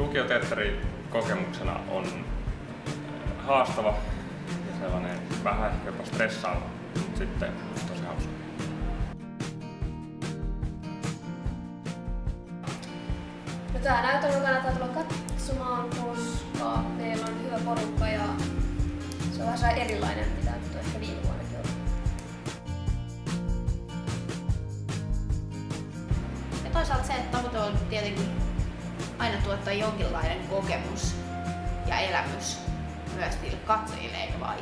lukioteatterin kokemuksena on haastava ja sellainen vähän ehkä jopa stressaava, mutta sitten tosi hauska. No tää näytelmä kannattaa tulla katsomaan, koska meillä on hyvä porukka ja se on vähän erilainen, mitä ehkä viime vuonnakin oli. Ja toisaalta se, että tavoite on tietenkin aina tuottaa jonkinlainen kokemus ja elämys myös niille katsojille eikä vaan